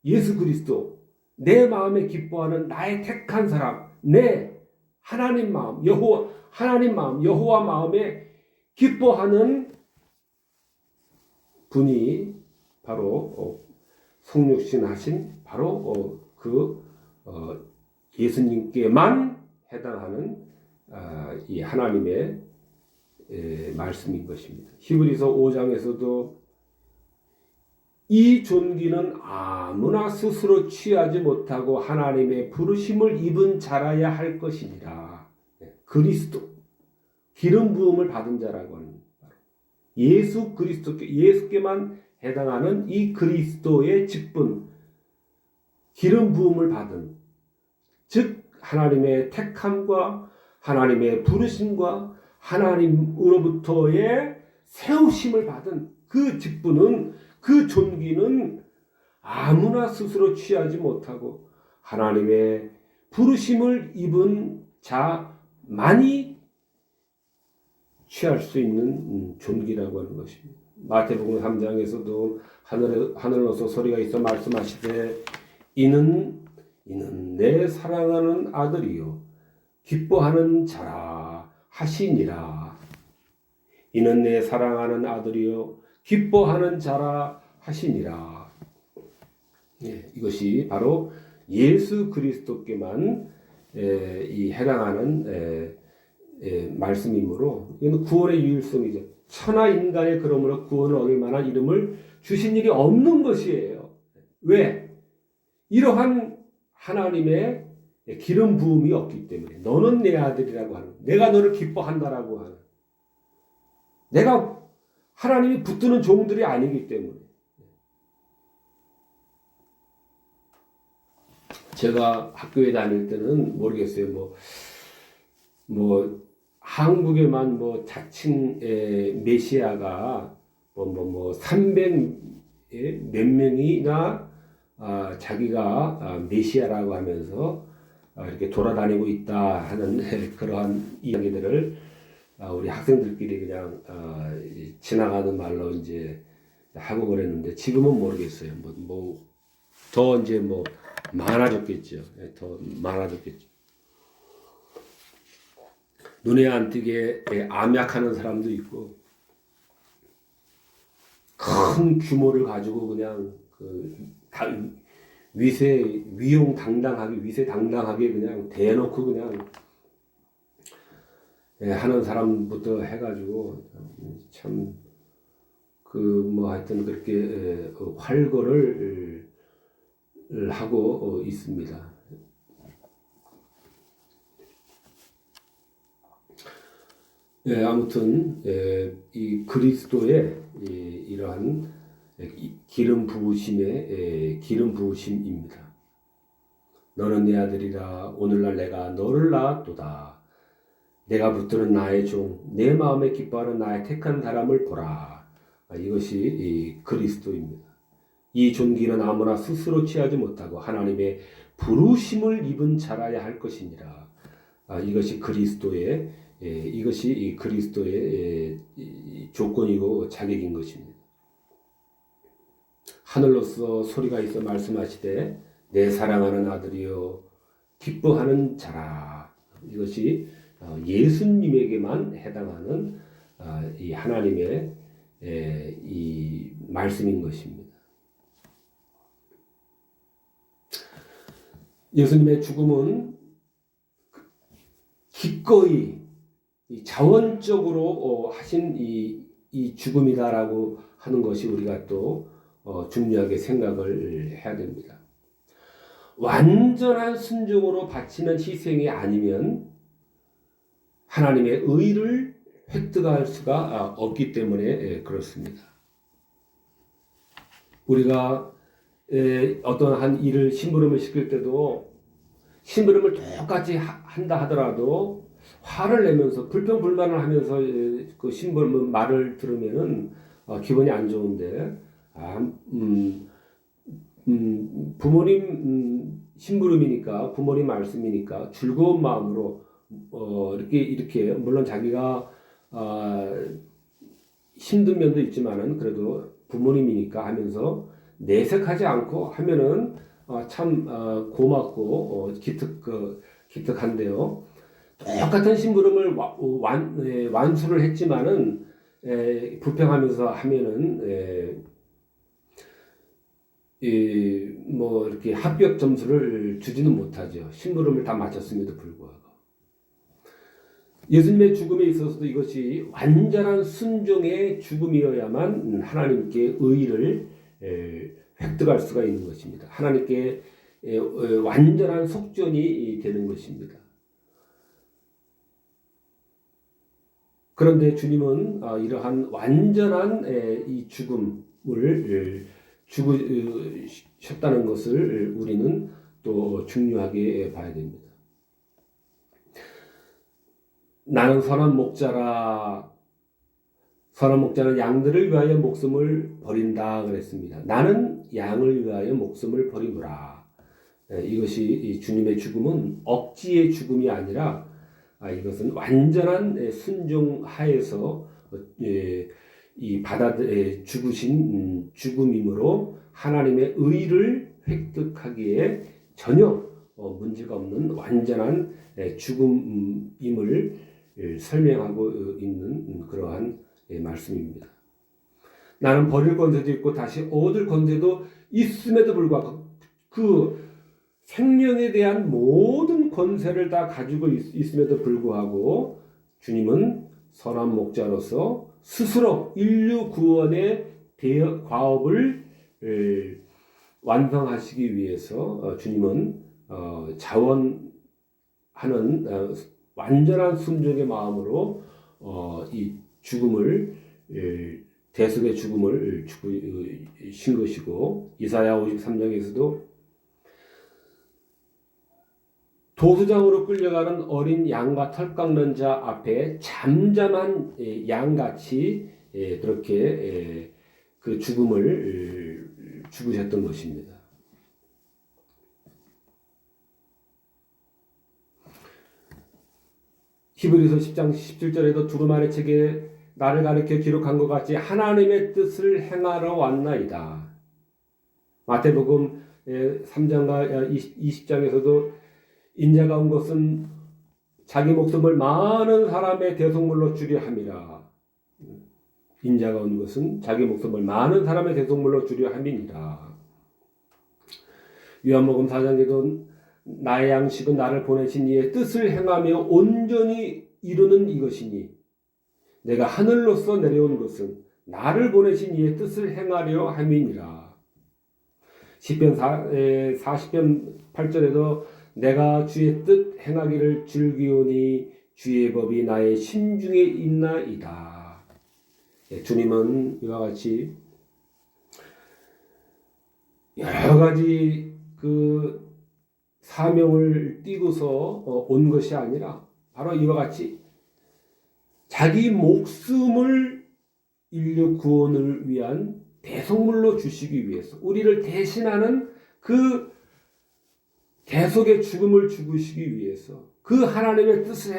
예수 그리스도, 내 마음에 기뻐하는 나의 택한 사람, 내 하나님 마음, 여호와 하나님 마음, 여호와 마음에 기뻐하는 분이 바로 성육신 하신 바로 예수님께만 해당하는 이 하나님의 말씀인 것입니다. 히브리서 5장에서도 이 존귀는 아무나 스스로 취하지 못하고 하나님의 부르심을 입은 자라야 할 것이니라. 그리스도, 기름 부음을 받은 자라고 하는 예수 그리스도께, 예수께만 해당하는 이 그리스도의 직분, 기름 부음을 받은, 즉 하나님의 택함과 하나님의 부르심과 하나님으로부터의 세우심을 받은 그 직분은, 그 존귀는 아무나 스스로 취하지 못하고 하나님의 부르심을 입은 자만이 취할 수 있는 존귀라고 하는 것입니다. 마태복음 3장에서도 하늘로서 소리가 있어 말씀하시되 이는 내 사랑하는 아들이요 기뻐하는 자라 하시니라. 이는 내 사랑하는 아들이요 기뻐하는 자라 하시니라. 이것이 바로 예수 그리스도께만 이 해당하는 말씀이므로, 이건 구원의 유일성이죠. 천하 인간의 그러므로 구원을 얻을 만한 이름을 주신 일이 없는 것이에요. 왜? 이러한 하나님의 기름 부음이 없기 때문에 너는 내 아들이라고 하는, 내가 너를 기뻐한다라고 하는, 내가 하나님이 붙드는 종들이 아니기 때문에. 제가 학교에 다닐 때는 모르겠어요. 한국에만 자칭 메시아가 300 몇 명이나 자기가 메시아라고 하면서 이렇게 돌아다니고 있다 하는 그러한 이야기들을 우리 학생들끼리 그냥 지나가는 말로 이제 하고 그랬는데, 지금은 모르겠어요. 더 이제 많아졌겠죠. 더 많아졌겠죠. 눈에 안 띄게 암약하는 사람도 있고, 큰 규모를 가지고 그냥 위세당당하게 그냥 대놓고 그냥 하는 사람부터 해가지고 참 하여튼 그렇게 활거를 하고 있습니다. 아무튼 이 그리스도의 이러한 기름 부으심입니다. 너는 내 아들이라 오늘날 내가 너를 낳았도다. 내가 붙드는 나의 종, 내 마음에 기뻐하는 나의 택한 사람을 보라. 이것이 이 그리스도입니다. 이 존귀는 아무나 스스로 취하지 못하고 하나님의 부르심을 입은 자라야 할 것이니라. 이것이 그리스도의 조건이고 자격인 것입니다. 하늘로서 소리가 있어 말씀하시되 내 사랑하는 아들이여 기뻐하는 자라. 이것이 예수님에게만 해당하는 이 하나님의 이 말씀인 것입니다. 예수님의 죽음은 기꺼이 자원적으로 하신 이 죽음이다라고 하는 것이 우리가 또 중요하게 생각을 해야 됩니다. 완전한 순종으로 바치는 희생이 아니면 하나님의 의를 획득할 수가 없기 때문에 그렇습니다. 우리가 어떤 한 일을 심부름을 시킬 때도 심부름을 똑같이 한다 하더라도 화를 내면서 불평불만을 하면서 그 심부름 말을 들으면은 기분이 안 좋은데, 부모님 심부름이니까, 부모님 말씀이니까 즐거운 마음으로 이렇게 물론 자기가 힘든 면도 있지만은 그래도 부모님이니까 하면서 내색하지 않고 하면은 참 고맙고 기특한데요. 똑같은 심부름을 완수를 했지만은 불평하면서 하면은 이렇게 합격 점수를 주지는 못하죠. 심부름을 다 마쳤음에도 불구하고. 예수님의 죽음에 있어서도 이것이 완전한 순종의 죽음이어야만 하나님께 의를 획득할 수가 있는 것입니다. 하나님께 완전한 속전이 되는 것입니다. 그런데 주님은 이러한 완전한 이 죽음을 죽으셨다는 것을 우리는 또 중요하게 봐야 됩니다. 나는 선한 목자라. 선한 목자는 양들을 위하여 목숨을 버린다 그랬습니다. 나는 양을 위하여 목숨을 버리노라. 이것이 주님의 죽음은 억지의 죽음이 아니라 이것은 완전한 순종하에서 이 죽으신 죽음이므로 하나님의 의를 획득하기에 전혀 문제가 없는 완전한 죽음임을 설명하고 있는 그러한 말씀입니다. 나는 버릴 권세도 있고 다시 얻을 권세도 있음에도 불구하고 그 생명에 대한 모든 권세를 다 가지고 있음에도 불구하고 주님은 선한 목자로서 스스로 인류 구원의 과업을 완성하시기 위해서 주님은 자원하는 완전한 순종의 마음으로 이 죽음을 대속의 죽음을 신 것이고, 이사야 53장에서도 도수장으로 끌려가는 어린 양과 털 깎는 자 앞에 잠잠한 양같이 그렇게 그 죽음을 죽으셨던 것입니다. 히브리서 10장 17절에도 두루마리 책에 나를 가리켜 기록한 것 같이 하나님의 뜻을 행하러 왔나이다. 마태복음 3장과 20장에서도 인자가 온 것은 자기 목숨을 많은 사람의 대속물로 주려 함이라. 인자가 온 것은 자기 목숨을 많은 사람의 대속물로 주려 함이니라. 요한복음 4장에도 나의 양식은 나를 보내신 이의 뜻을 행하며 온전히 이루는 이것이니 내가 하늘로서 내려온 것은 나를 보내신 이의 뜻을 행하려 함이니라. 시편 40편 8절에도 내가 주의 뜻 행하기를 즐기오니 주의 법이 나의 심중에 있나이다. 주님은 이와 같이 여러 가지 그 사명을 띠고서 온 것이 아니라 바로 이와 같이 자기 목숨을 인류 구원을 위한 대속물로 주시기 위해서, 우리를 대신하는 그 대속의 죽음을 죽으시기 위해서, 그 하나님의 뜻을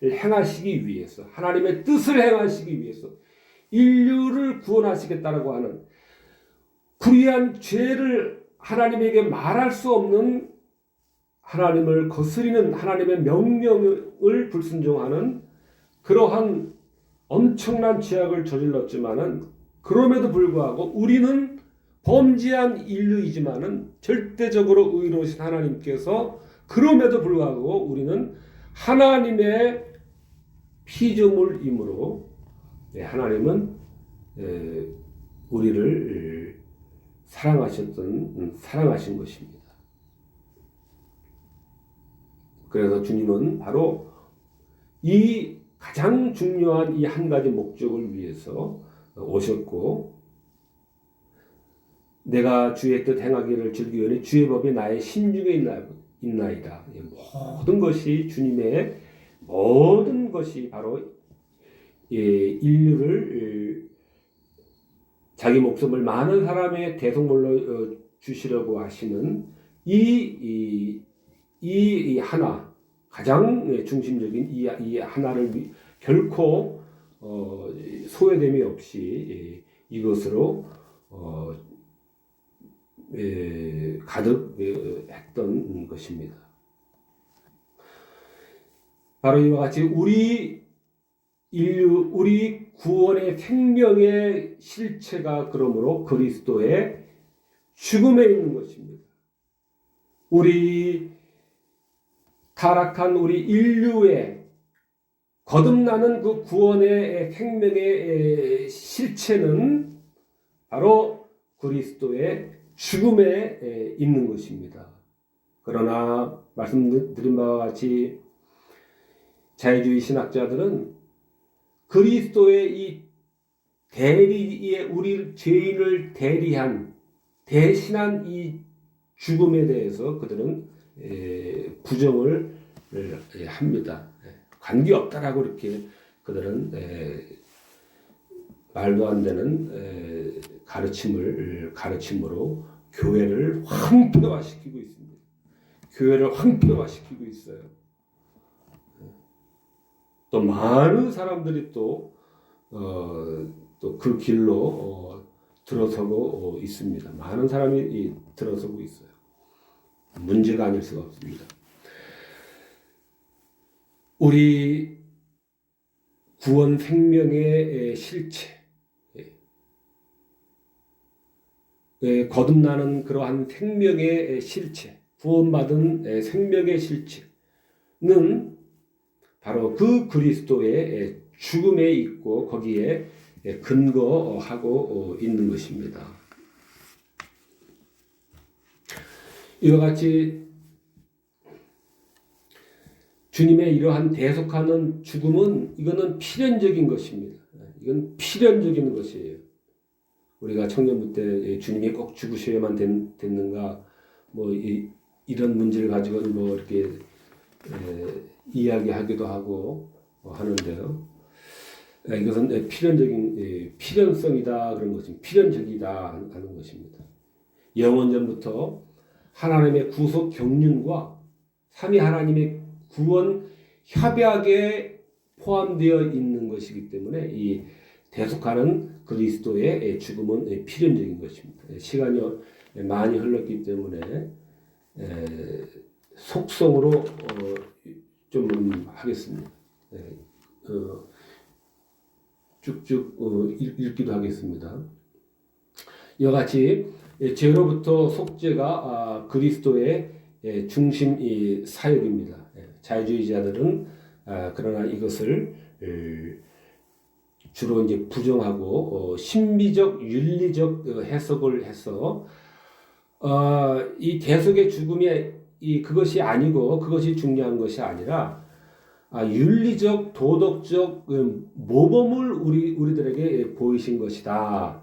행하시기 위해서, 하나님의 뜻을 행하시기 위해서 인류를 구원하시겠다라고 하는 불의한 죄를 하나님에게 말할 수 없는, 하나님을 거스리는 하나님의 명령을 불순종하는 그러한 엄청난 죄악을 저질렀지만은, 그럼에도 불구하고 우리는 범죄한 인류이지만은 절대적으로 의로우신 하나님께서 그럼에도 불구하고 우리는 하나님의 피조물이므로 하나님은 우리를 사랑하신 것입니다. 그래서 주님은 바로 이 가장 중요한 이 한 가지 목적을 위해서 오셨고, 내가 주의 뜻 행하기를 즐기오니 주의 법이 나의 심중에 있나이다. 모든 것이 주님의 모든 것이 바로 인류를 자기 목숨을 많은 사람의 대속물로 주시려고 하시는 이 하나, 가장 중심적인 이 하나를 결코 소외됨이 없이 이것으로 가득했던 것입니다. 바로 이와 같이 우리 구원의 생명의 실체가 그러므로 그리스도의 죽음에 있는 것입니다. 우리 타락한 우리 인류의 거듭나는 그 구원의 생명의 실체는 바로 그리스도의 죽음에 있는 것입니다. 그러나 말씀드린 바와 같이 자유주의 신학자들은 그리스도의 이 대리의 우리 죄인을 대신한 이 죽음에 대해서 그들은 부정을 합니다. 관계없다라고 이렇게 그들은 말도 안 되는 가르침으로 교회를 황폐화시키고 있습니다. 교회를 황폐화시키고 있어요. 또 많은 사람들이 또 그 길로 들어서고 있습니다. 많은 사람이 들어서고 있어요. 문제가 아닐 수가 없습니다. 우리 구원 생명의 실체, 거듭나는 그러한 생명의 실체, 구원받은 생명의 실체는 바로 그 그리스도의 죽음에 있고 거기에 근거하고 있는 것입니다. 이와 같이 주님의 이러한 대속하는 죽음은 이거는 필연적인 것입니다. 이건 필연적인 것이에요. 우리가 청년부 때 주님이 꼭 죽으셔야만 됐는가 뭐 이런 문제를 가지고 뭐 이렇게 이야기하기도 하고 하는데요. 이것은 필연적인 필연성이다 그런 것입니다. 필연적이다 하는 것입니다. 영원전부터 하나님의 구속 경륜과 삼위 하나님의 구원 협약에 포함되어 있는 것이기 때문에 이 대속하는 그리스도의 죽음은 필연적인 것입니다. 시간이 많이 흘렀기 때문에 속성으로 좀 하겠습니다. 쭉쭉 읽기도 하겠습니다. 이와 같이 죄로부터 속죄가 그리스도의 중심 사역입니다. 자유주의자들은 그러나 이것을 주로 이제 부정하고 신비적 윤리적 해석을 해서 이 대속의 죽음이 그것이 아니고 그것이 중요한 것이 아니라 윤리적 도덕적 모범을 우리들에게 보이신 것이다.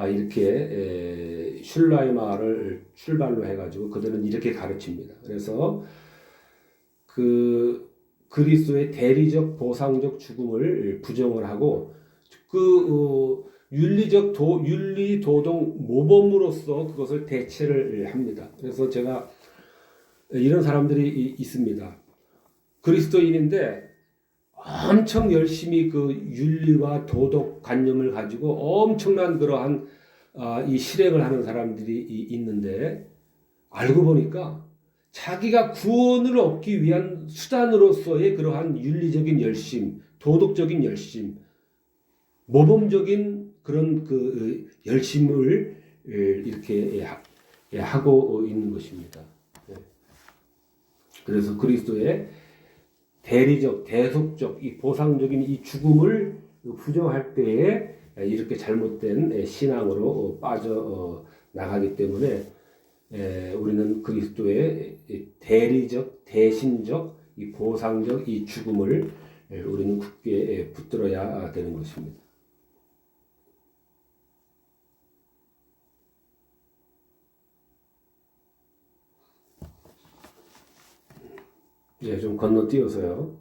이렇게 슐라이마를 출발로 해가지고 그들은 이렇게 가르칩니다. 그래서 그 그리스도의 대리적 보상적 죽음을 부정을 하고 윤리적 윤리 도덕 모범으로서 그것을 대체를 합니다. 그래서 제가 이런 사람들이 있습니다. 그리스도인인데 엄청 열심히 그 윤리와 도덕 관념을 가지고 엄청난 그러한 이 실행을 하는 사람들이 있는데 알고 보니까 자기가 구원을 얻기 위한 수단으로서의 그러한 윤리적인 열심, 도덕적인 열심, 모범적인 그런 그 열심을 이렇게 하고 있는 것입니다. 그래서 그리스도의 대리적, 대속적, 이 보상적인 이 죽음을 부정할 때에 이렇게 잘못된 신앙으로 빠져 나가기 때문에 우리는 그리스도의 대리적, 대신적, 이 보상적 이 죽음을 우리는 굳게 붙들어야 되는 것입니다. 좀 건너뛰어서요.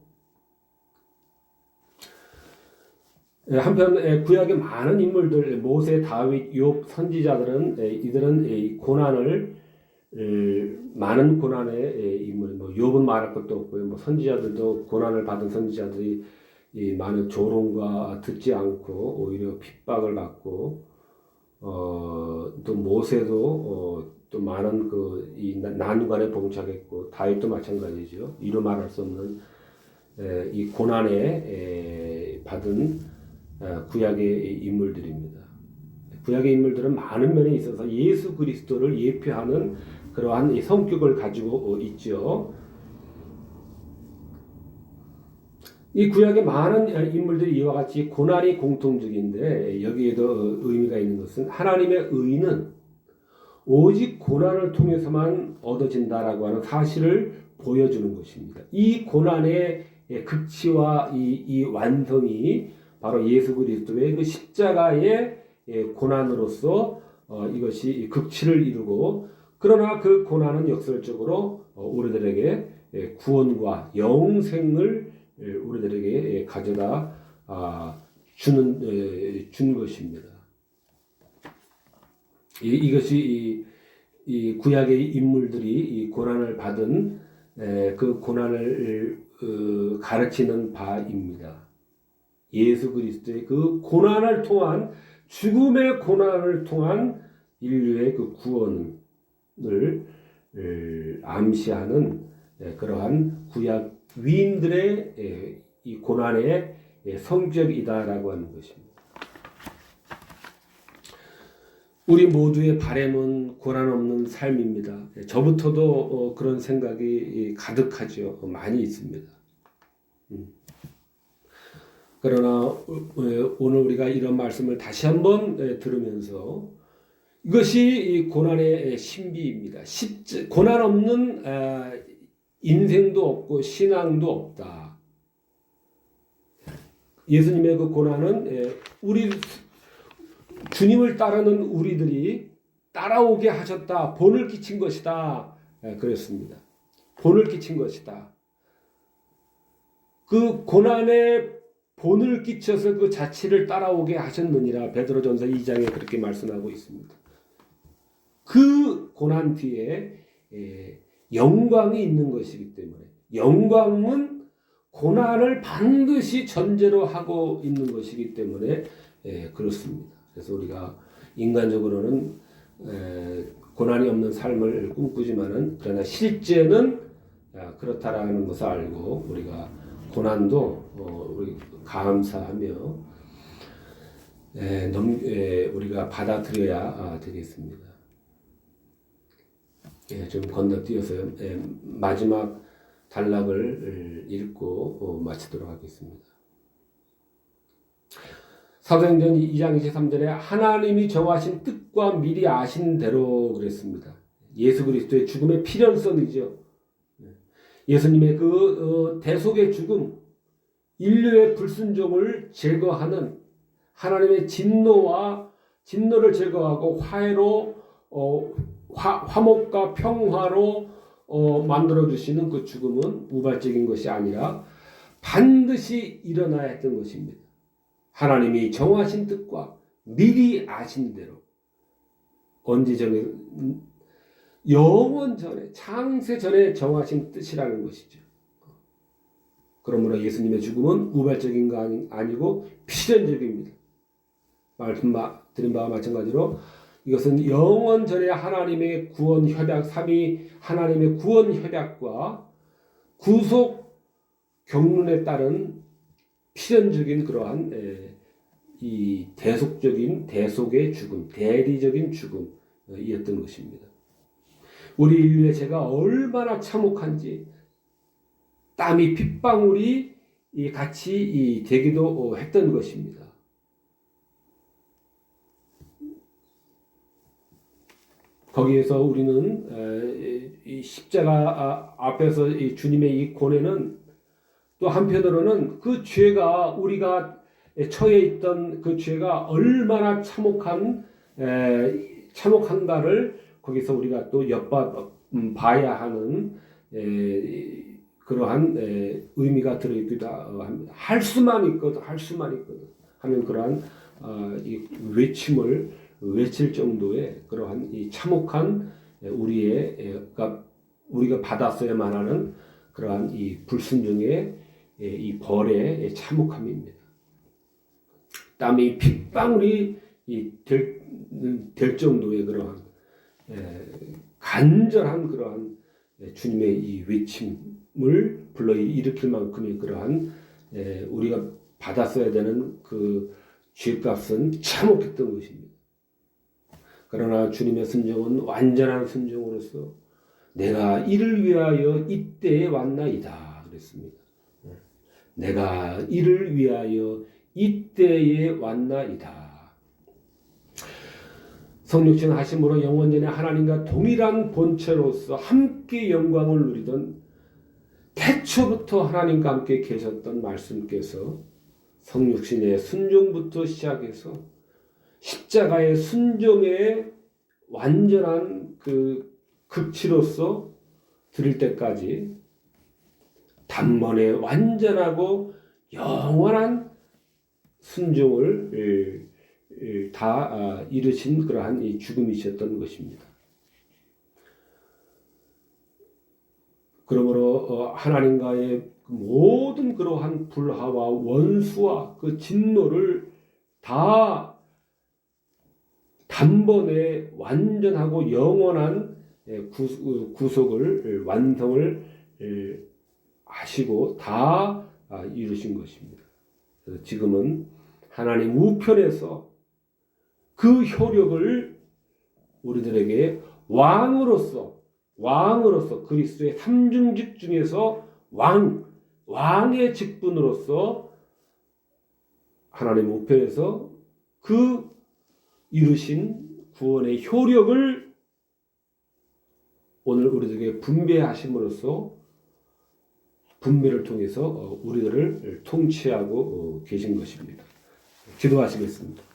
한편 구약의 많은 인물들 모세, 다윗, 욥 선지자들은 이들은 고난을 많은 고난의 인물, 뭐 욥은 말할 것도 없고요. 뭐 선지자들도 고난을 받은 선지자들이 이 많은 조롱과 듣지 않고 오히려 핍박을 받고 또 모세도 또 많은 이 난관에 봉착했고 다윗도 마찬가지죠. 이루 말할 수 없는 이 고난에 받은 구약의 인물들입니다. 구약의 인물들은 많은 면에 있어서 예수 그리스도를 예표하는 그러한 이 성격을 가지고 있죠. 이 구약의 많은 인물들이 이와 같이 고난이 공통적인데 여기에도 의미가 있는 것은 하나님의 의는 오직 고난을 통해서만 얻어진다라고 하는 사실을 보여주는 것입니다. 이 고난의 극치와 이 완성이 바로 예수 그리스도의 그 십자가의 고난으로서 이것이 극치를 이루고 그러나 그 고난은 역설적으로 우리들에게 구원과 영생을 우리들에게 가져다 준 것입니다. 이것이 이 구약의 인물들이 이 고난을 받은 그 고난을 가르치는 바입니다. 예수 그리스도의 그 고난을 통한 죽음의 고난을 통한 인류의 그 구원을 암시하는 그러한 구약 위인들의 이 고난의 성격이다라고 하는 것입니다. 우리 모두의 바람은 고난 없는 삶입니다. 저부터도 그런 생각이 가득하죠. 많이 있습니다. 그러나 오늘 우리가 이런 말씀을 다시 한번 들으면서 이것이 이 고난의 신비입니다. 고난 없는 인생도 없고 신앙도 없다. 예수님의 그 고난은 우리 주님을 따르는 우리들이 따라오게 하셨다. 본을 끼친 것이다. 그랬습니다. 본을 끼친 것이다. 그 고난에 본을 끼쳐서 그 자취를 따라오게 하셨느니라. 베드로전서 2장에 그렇게 말씀하고 있습니다. 그 고난 뒤에 영광이 있는 것이기 때문에, 영광은 고난을 반드시 전제로 하고 있는 것이기 때문에 그렇습니다. 그래서 우리가 인간적으로는 고난이 없는 삶을 꿈꾸지만은, 그러나 실제는 그렇다라는 것을 알고 우리가 고난도 우리 감사하며 우리가 받아들여야 되겠습니다. 좀 건너뛰어서 마지막 단락을 읽고 마치도록 하겠습니다. 사도행전 2장 23절에 하나님이 정하신 뜻과 미리 아신 대로 그랬습니다. 예수 그리스도의 죽음의 필연성이죠. 예수님의 그 대속의 죽음, 인류의 불순종을 제거하는 하나님의 진노를 제거하고 화해로 화목과 평화로 만들어 주시는 그 죽음은 우발적인 것이 아니라 반드시 일어나야 했던 것입니다. 하나님이 정하신 뜻과 미리 아신 대로 언제 전에, 영원 전에, 창세 전에 정하신 뜻이라는 것이죠. 그러므로 예수님의 죽음은 우발적인 거 아니고 필연적입니다. 말씀드린 바와 마찬가지로 이것은 영원 전에 하나님의 구원 협약, 삼위 하나님의 구원 협약과 구속 경륜에 따른 필연적인 그러한 이 대속의 죽음, 대리적인 죽음이었던 것입니다. 우리 인류의 죄가 얼마나 참혹한지 땀이 핏방울이 같이 되기도 했던 것입니다. 거기에서 우리는 이 십자가 앞에서 이 주님의 이 고뇌는 또 한편으로는 그 죄가, 우리가 처해 있던 그 죄가 얼마나 참혹한가를 거기서 우리가 또 봐야 하는 그러한 의미가 들어있기도 합니다. 할 수만 있거든 하는 그러한 이 외침을 외칠 정도의 그러한 이 참혹한 우리가 받았어야만 하는 그러한 이 불순종의 이 벌의 참혹함입니다. 땀이 핏방울이 될 정도의 그러한 간절한 그러한 주님의 이 외침을 불러일으킬 만큼의 그러한 우리가 받았어야 되는 그 죄값은 참혹했던 것입니다. 그러나 주님의 순종은 완전한 순종으로서 내가 이를 위하여 이때에 왔나이다 그랬습니다. 내가 이를 위하여 이때에 왔나이다. 성육신 하심으로 영원전에 하나님과 동일한 본체로서 함께 영광을 누리던 태초부터 하나님과 함께 계셨던 말씀께서 성육신의 순종부터 시작해서 십자가의 순종의 완전한 그 극치로서 드릴 때까지 단번에 완전하고 영원한 순종을 다 이루신 그러한 이 죽음이셨던 것입니다. 그러므로 하나님과의 모든 그러한 불화와 원수와 그 진노를 다 단번에 완전하고 영원한 구속을 완성을 하시고 다 이루신 것입니다. 그래서 지금은 하나님 우편에서 그 효력을 우리들에게 왕으로서 그리스도의 삼중직 중에서 왕의 직분으로서 하나님 우편에서 그 이루신 구원의 효력을 오늘 우리들에게 분배하심으로써 분배를 통해서 우리들을 통치하고 계신 것입니다. 기도하시겠습니다.